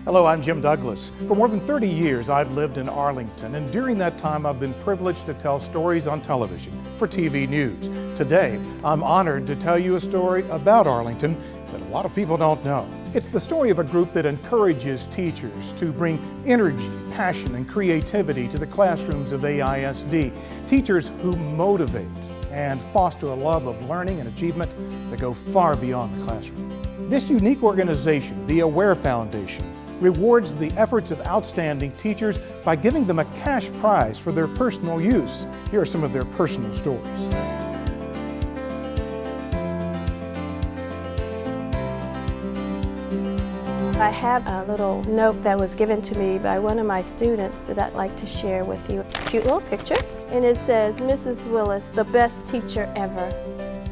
Hello, I'm Jim Douglas. For more than 30 years, I've lived in Arlington, and during that time, I've been privileged to tell stories on television for TV News. Today, I'm honored to tell you a story about Arlington that a lot of people don't know. It's the story of a group that encourages teachers to bring energy, passion, and creativity to the classrooms of AISD. Teachers who motivate and foster a love of learning and achievement that go far beyond the classroom. This unique organization, the Aware Foundation, rewards the efforts of outstanding teachers by giving them a cash prize for their personal use. Here are some of their personal stories. I have a little note that was given to me by one of my students that I'd like to share with you. It's a cute little picture, and it says, "Mrs. Willis, the best teacher ever."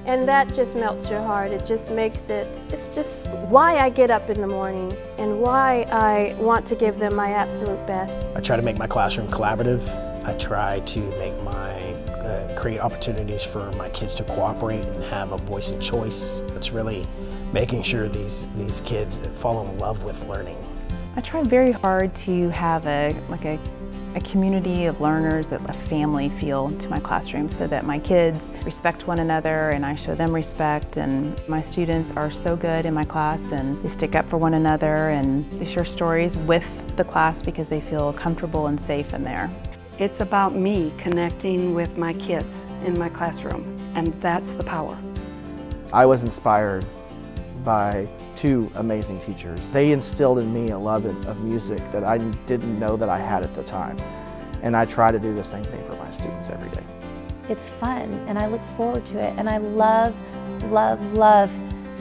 And that just melts your heart. It just makes it's just why I get up in the morning and why I want to give them my absolute best. I try to make my classroom collaborative. I try to make create opportunities for my kids to cooperate and have a voice and choice. It's really making sure these kids fall in love with learning. I try very hard to have a community of learners, a family feel to my classroom so that my kids respect one another and I show them respect, and my students are so good in my class and they stick up for one another and they share stories with the class because they feel comfortable and safe in there. It's about me connecting with my kids in my classroom, and that's the power. I was inspired by two amazing teachers. They instilled in me a love of music that I didn't know that I had at the time. And I try to do the same thing for my students every day. It's fun and I look forward to it, and I love, love, love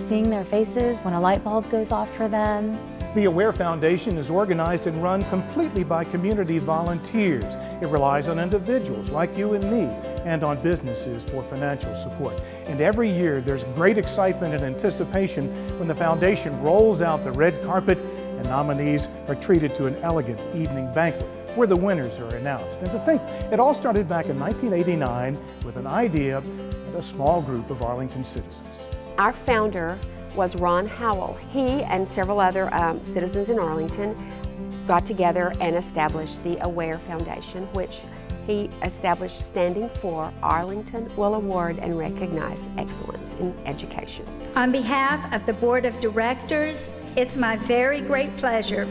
seeing their faces when a light bulb goes off for them. The Aware Foundation is organized and run completely by community volunteers. It relies on individuals like you and me and on businesses for financial support. And every year there's great excitement and anticipation when the foundation rolls out the red carpet and nominees are treated to an elegant evening banquet where the winners are announced. And to think, it all started back in 1989 with an idea and a small group of Arlington citizens. Our founder was Ron Howell. He and several other citizens in Arlington got together and established the Aware Foundation, which he established standing for Arlington will award and recognize excellence in education. On behalf of the Board of Directors, it's my very great pleasure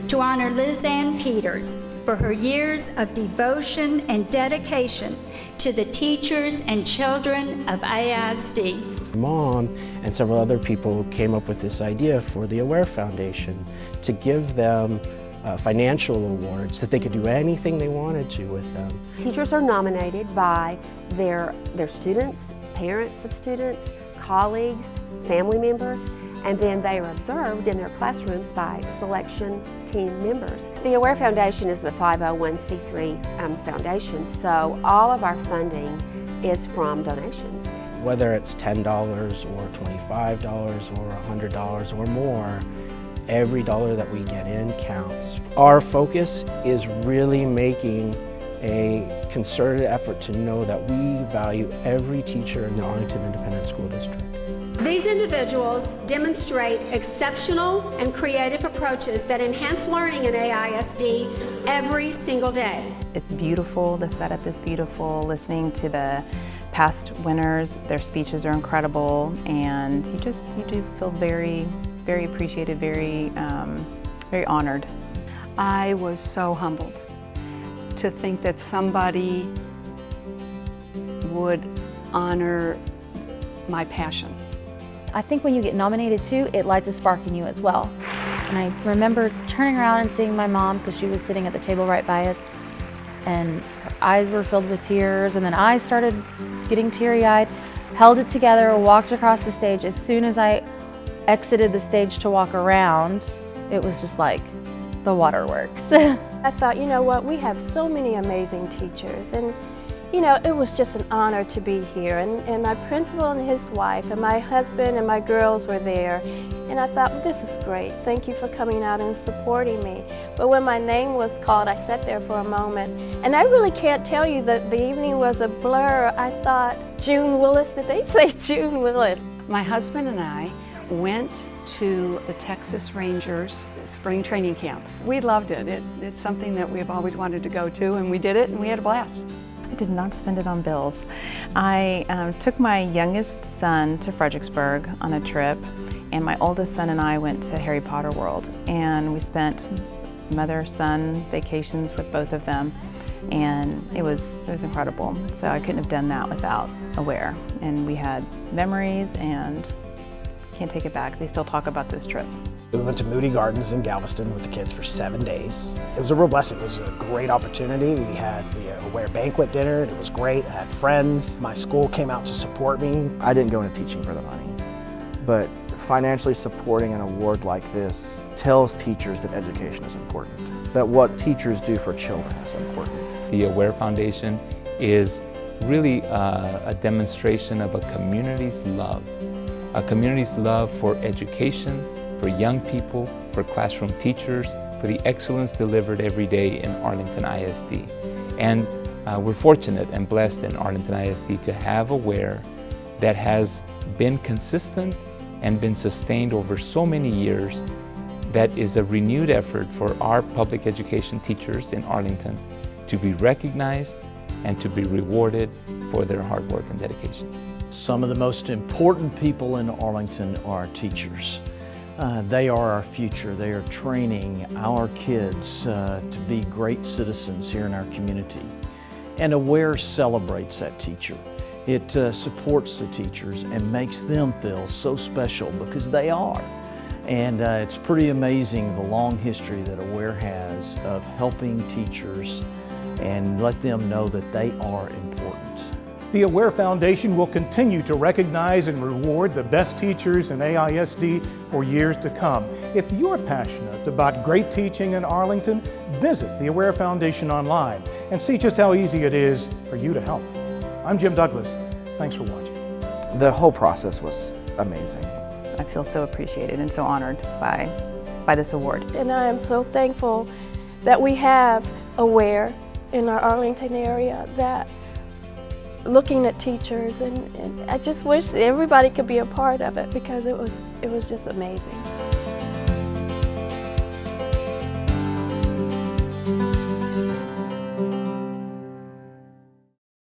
to honor Liz Ann Peters for her years of devotion and dedication to the teachers and children of AISD. Mom and several other people came up with this idea for the Aware Foundation to give them financial awards that they could do anything they wanted to with them. Teachers are nominated by their students, parents of students, colleagues, family members, and then they are observed in their classrooms by selection team members. The Aware Foundation is the 501c3 foundation, so all of our funding is from donations. Whether it's $10 or $25 or $100 or more, every dollar that we get in counts. Our focus is really making a concerted effort to know that we value every teacher in the Arlington Independent School District. These individuals demonstrate exceptional and creative approaches that enhance learning in AISD every single day. It's beautiful, the setup is beautiful, listening to the past winners, their speeches are incredible, and you do feel very, very appreciated, very honored. I was so humbled to think that somebody would honor my passion. I think when you get nominated too, it lights a spark in you as well. And I remember turning around and seeing my mom, because she was sitting at the table right by us, and her eyes were filled with tears, and then I started getting teary-eyed, held it together, walked across the stage. As soon as I exited the stage to walk around, it was just like the waterworks. I thought, you know what, we have so many amazing teachers, and you know, it was just an honor to be here, and my principal and his wife and my husband and my girls were there, and I thought, well, this is great, thank you for coming out and supporting me. But when my name was called, I sat there for a moment, and I really can't tell you that the evening was a blur. I thought, June Willis, did they say June Willis? My husband and I went to the Texas Rangers spring training camp. We loved it. It's something that we've always wanted to go to, and we did it, and we had a blast. I did not spend it on bills. I took my youngest son to Fredericksburg on a trip, and my oldest son and I went to Harry Potter World, and we spent mother-son vacations with both of them, and it was incredible. So I couldn't have done that without Aware, and we had memories and can't take it back. They still talk about those trips. We went to Moody Gardens in Galveston with the kids for 7 days. It was a real blessing. It was a great opportunity. We had the Aware banquet dinner, and it was great. I had friends. My school came out to support me. I didn't go into teaching for the money, but financially supporting an award like this tells teachers that education is important, that what teachers do for children is important. The Aware Foundation is really a demonstration of a community's love. A community's love for education, for young people, for classroom teachers, for the excellence delivered every day in Arlington ISD. And we're fortunate and blessed in Arlington ISD to have Aware that has been consistent and been sustained over so many years. That is a renewed effort for our public education teachers in Arlington to be recognized and to be rewarded for their hard work and dedication. Some of the most important people in Arlington are teachers. They are our future. They are training our kids to be great citizens here in our community. And Aware celebrates that teacher. It supports the teachers and makes them feel so special because they are. And it's pretty amazing the long history that Aware has of helping teachers and let them know that they are important. The Aware Foundation will continue to recognize and reward the best teachers in AISD for years to come. If you're passionate about great teaching in Arlington, visit the Aware Foundation online and see just how easy it is for you to help. I'm Jim Douglas. Thanks for watching. The whole process was amazing. I feel so appreciated and so honored by this award. And I am so thankful that we have Aware in our Arlington area that looking at teachers, and I just wish everybody could be a part of it because it was just amazing.